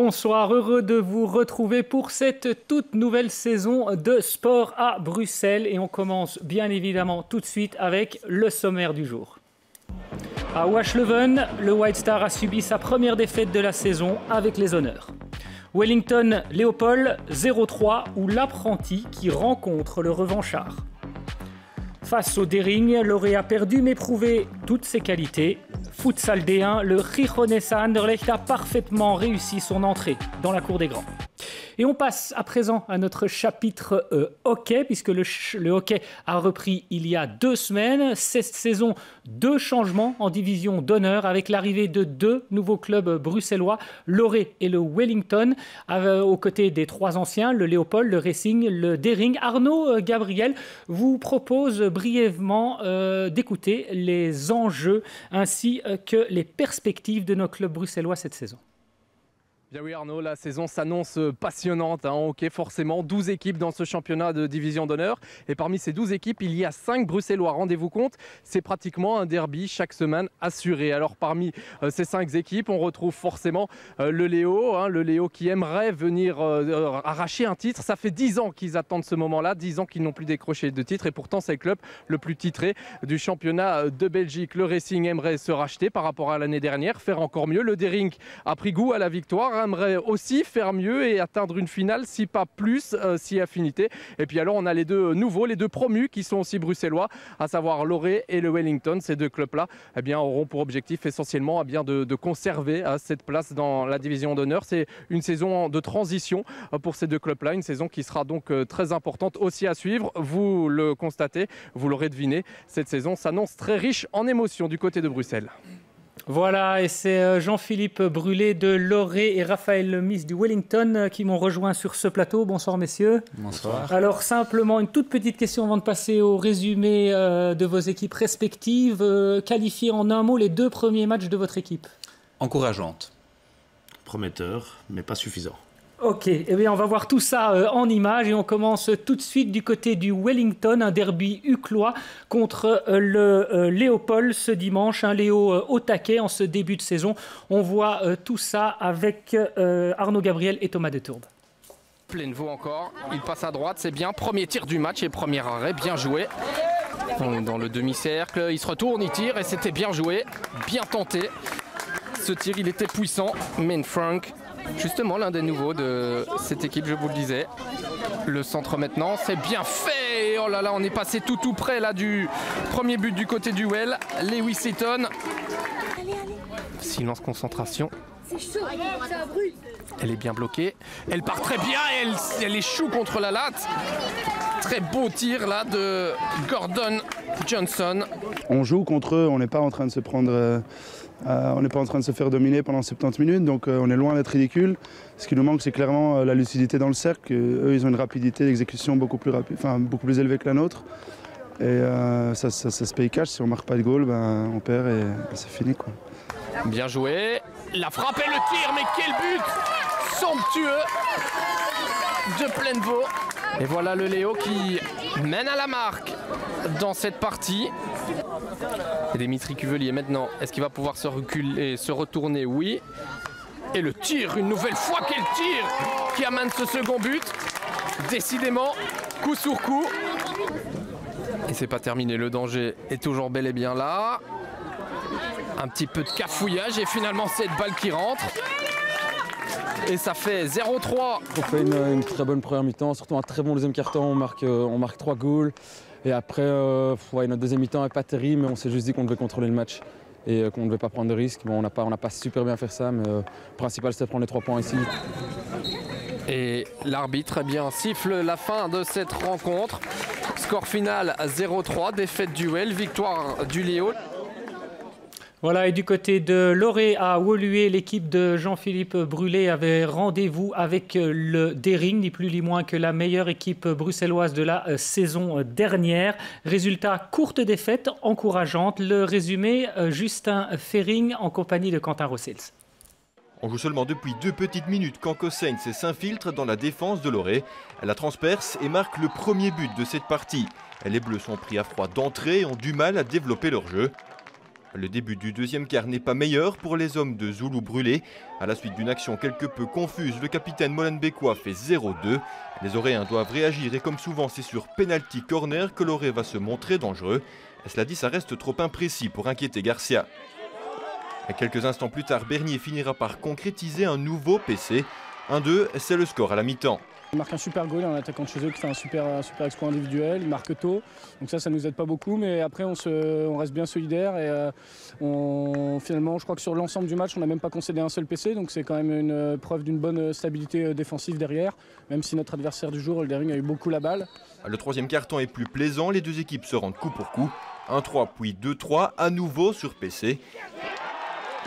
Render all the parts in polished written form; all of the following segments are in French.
Bonsoir, heureux de vous retrouver pour cette toute nouvelle saison de Sport à Bruxelles. Et on commence bien évidemment tout de suite avec le sommaire du jour. À Wash-Leuven, le White Star a subi sa première défaite de la saison avec les honneurs. Wellington-Léopold 0-3 ou l'apprenti qui rencontre le revanchard. Face au Dering, Loré a perdu mais prouvé toutes ses qualités. Futsal D1, le Gijonesa Anderlecht a parfaitement réussi son entrée dans la cour des grands. Et on passe à présent à notre chapitre hockey, puisque le hockey a repris il y a 2 semaines. Cette saison, 2 changements en division d'honneur avec l'arrivée de 2 nouveaux clubs bruxellois, Loré et le Wellington, aux côtés des 3 anciens, le Léopold, le Racing, le Dering. Arnaud Gabriel vous propose brièvement d'écouter les enjeux ainsi que les perspectives de nos clubs bruxellois cette saison. Bien oui Arnaud, la saison s'annonce passionnante en hockey forcément. 12 équipes dans ce championnat de division d'honneur. Et parmi ces 12 équipes, il y a 5 Bruxellois. Rendez-vous compte, c'est pratiquement un derby chaque semaine assuré. Alors parmi ces 5 équipes, on retrouve forcément le Léo qui aimerait venir arracher un titre. Ça fait 10 ans qu'ils attendent ce moment-là, 10 ans qu'ils n'ont plus décroché de titre. Et pourtant, c'est le club le plus titré du championnat de Belgique. Le Racing aimerait se racheter par rapport à l'année dernière, faire encore mieux. Le Dering a pris goût à la victoire, aimerait aussi faire mieux et atteindre une finale, si pas plus, si affinité. Et puis alors on a les 2 nouveaux, les 2 promus qui sont aussi bruxellois, à savoir Loré et le Wellington. Ces 2 clubs-là auront pour objectif essentiellement de conserver cette place dans la division d'honneur. C'est une saison de transition pour ces 2 clubs-là, une saison qui sera donc très importante aussi à suivre. Vous le constatez, vous l'aurez deviné, cette saison s'annonce très riche en émotions du côté de Bruxelles. Voilà, et c'est Jean-Philippe Brulé de Loré et Raphaël Lemis du Wellington qui m'ont rejoint sur ce plateau. Bonsoir messieurs. Bonsoir. Alors simplement une toute petite question avant de passer au résumé de vos équipes respectives. Qualifiez en un mot les 2 premiers matchs de votre équipe. Encourageante. Prometteur, mais pas suffisant. Ok, eh bien on va voir tout ça en images et on commence tout de suite du côté du Wellington, un derby uclois contre le Léopold ce dimanche, un Léo au taquet en ce début de saison. On voit tout ça avec Arnaud Gabriel et Thomas Detourbe. Plainevaux encore, il passe à droite, c'est bien, premier tir du match et premier arrêt, bien joué. Dans le demi-cercle, il se retourne, il tire et c'était bien joué, bien tenté. Ce tir il était puissant, Main Frank. Justement, l'un des nouveaux de cette équipe, je vous le disais. Le centre maintenant, c'est bien fait. Oh là là, on est passé tout près là du premier but du côté du Well. Lewis Seaton. Silence, concentration. C'est chaud, ça brûle. Elle est bien bloquée. Elle part très bien. Elle échoue contre la latte. Très beau tir là de Gordon Johnson. On joue contre eux, on n'est pas en train de se prendre... on n'est pas en train de se faire dominer pendant 70 minutes, donc on est loin d'être ridicule. Ce qui nous manque, c'est clairement la lucidité dans le cercle. Eux, ils ont une rapidité d'exécution beaucoup plus élevée que la nôtre. Et ça se paye cash. Si on ne marque pas de goal, on perd et c'est fini, quoi. Bien joué. La frappe et le tir, mais quel but somptueux de Plainevaux. Et voilà le Léo qui mène à la marque dans cette partie. Et Dimitri Cuvelier maintenant, est-ce qu'il va pouvoir se reculer, se retourner? Oui. Et le tir, une nouvelle fois, quel tir qui amène ce second but. Décidément, coup sur coup. Et c'est pas terminé, le danger est toujours bel et bien là. Un petit peu de cafouillage et finalement cette balle qui rentre. Et ça fait 0-3. On fait une très bonne première mi-temps, surtout un très bon deuxième quart-temps. On marque 3 goals. Et après, notre deuxième mi-temps n'est pas terrible, mais on s'est juste dit qu'on devait contrôler le match et qu'on ne devait pas prendre de risques. Bon, on n'a pas super bien fait ça, mais le principal c'était de prendre les 3 points ici. Et l'arbitre siffle la fin de cette rencontre. Score final 0-3, défaite du Well, victoire du Léo. Voilà, et du côté de Loré à Woluwe, l'équipe de Jean-Philippe Brulé avait rendez-vous avec le Dering, ni plus ni moins que la meilleure équipe bruxelloise de la saison dernière. Résultat, courte défaite, encourageante. Le résumé, Justin Fering en compagnie de Quentin Rossels. On joue seulement depuis 2 petites minutes quand Cossens s'infiltre dans la défense de Loré. Elle la transperce et marque le premier but de cette partie. Les Bleus sont pris à froid d'entrée et ont du mal à développer leur jeu. Le début du deuxième quart n'est pas meilleur pour les hommes de Zoulou brûlés. À la suite d'une action quelque peu confuse, le capitaine molenbeekois fait 0-2. Les Oréens doivent réagir et comme souvent c'est sur penalty corner que Loré va se montrer dangereux. Cela dit, ça reste trop imprécis pour inquiéter Garcia. Et quelques instants plus tard, Bernier finira par concrétiser un nouveau PC. 1-2, c'est le score à la mi-temps. Il marque un super goal, un attaquant de chez eux qui fait un super exploit individuel, il marque tôt, donc ça nous aide pas beaucoup, mais après on reste bien solidaire et finalement je crois que sur l'ensemble du match on n'a même pas concédé un seul PC, donc c'est quand même une preuve d'une bonne stabilité défensive derrière, même si notre adversaire du jour, le Dering, a eu beaucoup la balle. Le troisième quart-temps est plus plaisant, les deux équipes se rendent coup pour coup, 1-3 puis 2-3, à nouveau sur PC.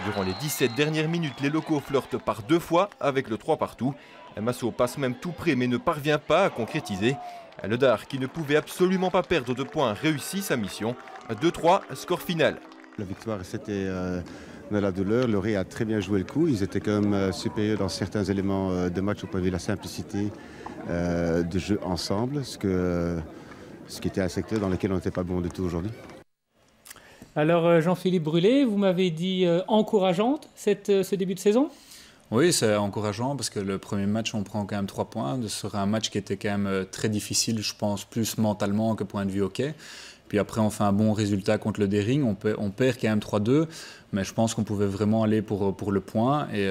Durant les 17 dernières minutes, les locaux flirtent par 2 fois avec le 3 partout. Massot passe même tout près mais ne parvient pas à concrétiser. Le Dard, qui ne pouvait absolument pas perdre de points, réussit sa mission. 2-3, score final. La victoire, c'était de la douleur. Loré a très bien joué le coup. Ils étaient quand même supérieurs dans certains éléments de match au point de vue de la simplicité de jeu ensemble, ce qui était un secteur dans lequel on n'était pas bon du tout aujourd'hui. Alors Jean-Philippe Brulé, vous m'avez dit encourageante ce début de saison? Oui, c'est encourageant parce que le premier match, on prend quand même 3 points. Ce serait un match qui était quand même très difficile, je pense, plus mentalement que point de vue hockey. Puis après, on fait un bon résultat contre le Dering. On perd quand même 3-2, mais je pense qu'on pouvait vraiment aller pour le point. Et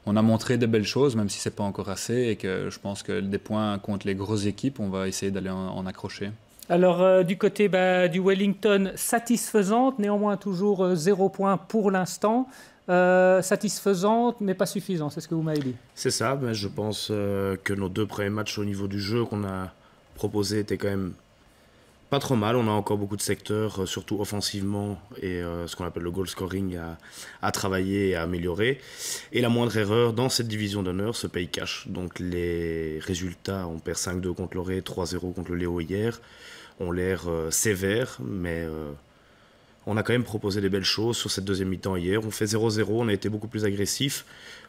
on a montré de belles choses, même si ce n'est pas encore assez. Et que je pense que des points contre les grosses équipes, on va essayer d'aller en accrocher. Alors, du côté du Wellington, satisfaisante, néanmoins toujours 0 points pour l'instant. Satisfaisante, mais pas suffisante, c'est ce que vous m'avez dit. C'est ça, mais je pense que nos 2 premiers matchs au niveau du jeu qu'on a proposé étaient quand même pas trop mal. On a encore beaucoup de secteurs, surtout offensivement, et ce qu'on appelle le goal scoring à travailler et à améliorer. Et la moindre erreur dans cette division d'honneur se paye cash. Donc les résultats, on perd 5-2 contre Loré, 3-0 contre le Léo hier, ont l'air sévères, mais on a quand même proposé des belles choses sur cette deuxième mi-temps hier. On fait 0-0, on a été beaucoup plus agressif.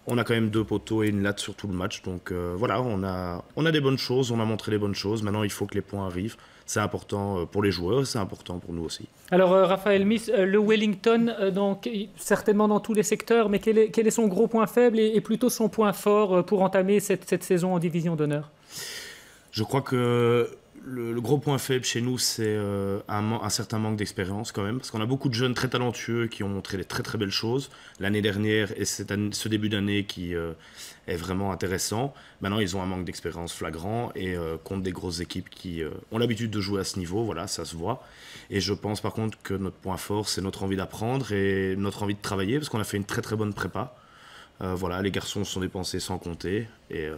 On a quand même 2 poteaux et une latte sur tout le match. Donc voilà, on a des bonnes choses, on a montré des bonnes choses. Maintenant, il faut que les points arrivent. C'est important pour les joueurs, c'est important pour nous aussi. Alors Raphaël Miss, le Wellington, donc, certainement dans tous les secteurs, mais quel est son gros point faible et plutôt son point fort pour entamer cette saison en division d'honneur? Je crois que le gros point faible chez nous, c'est un certain manque d'expérience quand même, parce qu'on a beaucoup de jeunes très talentueux qui ont montré des très très belles choses l'année dernière et ce début d'année qui est vraiment intéressant. Maintenant, ils ont un manque d'expérience flagrant et contre des grosses équipes qui ont l'habitude de jouer à ce niveau, voilà, ça se voit. Et je pense par contre que notre point fort, c'est notre envie d'apprendre et notre envie de travailler, parce qu'on a fait une très très bonne prépa. Voilà, les garçons se sont dépensés sans compter et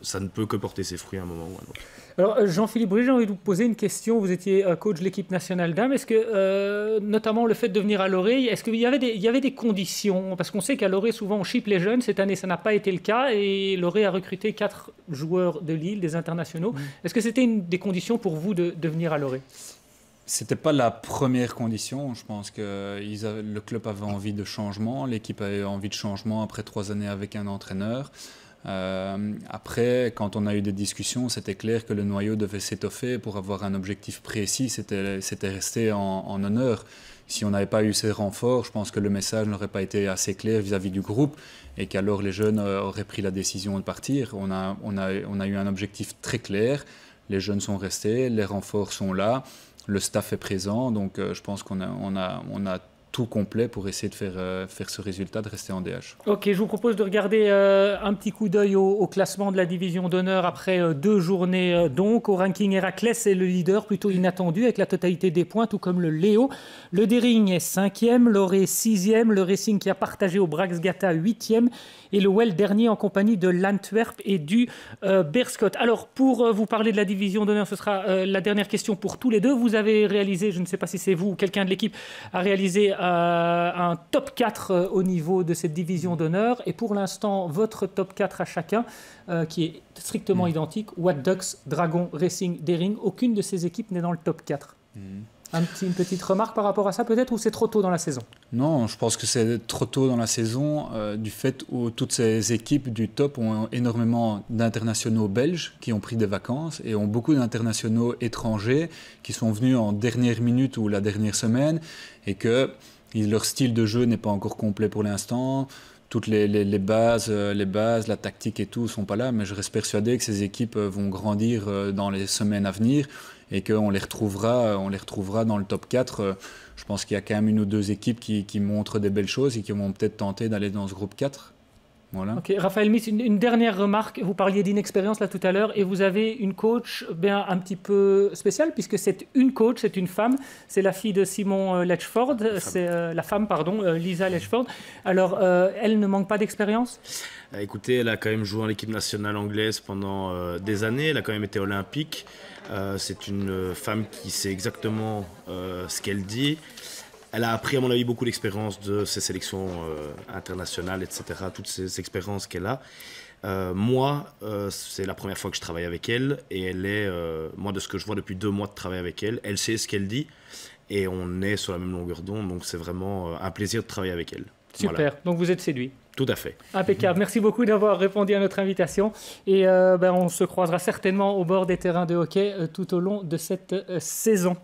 ça ne peut que porter ses fruits à un moment ou à un autre. Alors Jean-Philippe Brulé, j'ai envie de vous poser une question. Vous étiez coach de l'équipe nationale dames. Est-ce que, notamment le fait de venir à Loré, est-ce qu'il y avait des conditions? Parce qu'on sait qu'à Loré, souvent on chipe les jeunes. Cette année, ça n'a pas été le cas et Loré a recruté 4 joueurs de Lille, des internationaux. Est-ce que c'était une des conditions pour vous de venir à Loré? C'était pas la première condition. Je pense que le club avait envie de changement, l'équipe avait envie de changement après 3 années avec un entraîneur. Après, quand on a eu des discussions, c'était clair que le noyau devait s'étoffer pour avoir un objectif précis. C'était rester en honneur. Si on n'avait pas eu ces renforts, je pense que le message n'aurait pas été assez clair vis-à-vis du groupe et qu'alors les jeunes auraient pris la décision de partir. On a eu un objectif très clair. Les jeunes sont restés, les renforts sont là. Le staff est présent, donc je pense qu'on a tout complet pour essayer de faire ce résultat, de rester en DH. Ok, je vous propose de regarder un petit coup d'œil au classement de la division d'honneur après 2 journées. Donc, au ranking, Héraclès est le leader, plutôt inattendu, avec la totalité des points, tout comme le Léo. Le Dering est 5e, Loré 6e, le Racing qui a partagé au Braxgata 8e, et le Well dernier en compagnie de l'Antwerp et du Beerschot. Alors, pour vous parler de la division d'honneur, ce sera la dernière question pour tous les deux. Vous avez réalisé, je ne sais pas si c'est vous ou quelqu'un de l'équipe, a réalisé un top 4 au niveau de cette division d'honneur. Et pour l'instant, votre top 4 à chacun, qui est strictement identique, What Ducks, Dragon, Racing, Dering. Aucune de ces équipes n'est dans le top 4. Une petite remarque par rapport à ça peut-être, ou c'est trop tôt dans la saison? Non, je pense que c'est trop tôt dans la saison du fait où toutes ces équipes du top ont énormément d'internationaux belges qui ont pris des vacances et ont beaucoup d'internationaux étrangers qui sont venus en dernière minute ou la dernière semaine et que Leur style de jeu n'est pas encore complet pour l'instant. Toutes les bases, la tactique et tout ne sont pas là, mais je reste persuadé que ces équipes vont grandir dans les semaines à venir et qu'on les retrouvera dans le top 4. Je pense qu'il y a quand même une ou deux équipes qui montrent des belles choses et qui vont peut-être tenter d'aller dans ce groupe 4. Voilà. Ok, Raphaël Miss, une dernière remarque. Vous parliez d'inexpérience là tout à l'heure et vous avez une coach un petit peu spéciale puisque c'est une coach, c'est une femme, c'est la fille de Simon Letchford, la femme, Lisa Letchford. Alors, elle ne manque pas d'expérience ? Écoutez, elle a quand même joué en équipe nationale anglaise pendant des années, elle a quand même été olympique. C'est une femme qui sait exactement ce qu'elle dit. Elle a appris, à mon avis, beaucoup d'expérience de ses sélections internationales, etc., toutes ces expériences qu'elle a. Moi, c'est la première fois que je travaille avec elle et elle est, moi, de ce que je vois depuis 2 mois de travail avec elle, elle sait ce qu'elle dit et on est sur la même longueur d'onde, donc c'est vraiment un plaisir de travailler avec elle. Super, voilà. Donc vous êtes séduit. Tout à fait. Impeccable. Merci beaucoup d'avoir répondu à notre invitation et on se croisera certainement au bord des terrains de hockey tout au long de cette saison.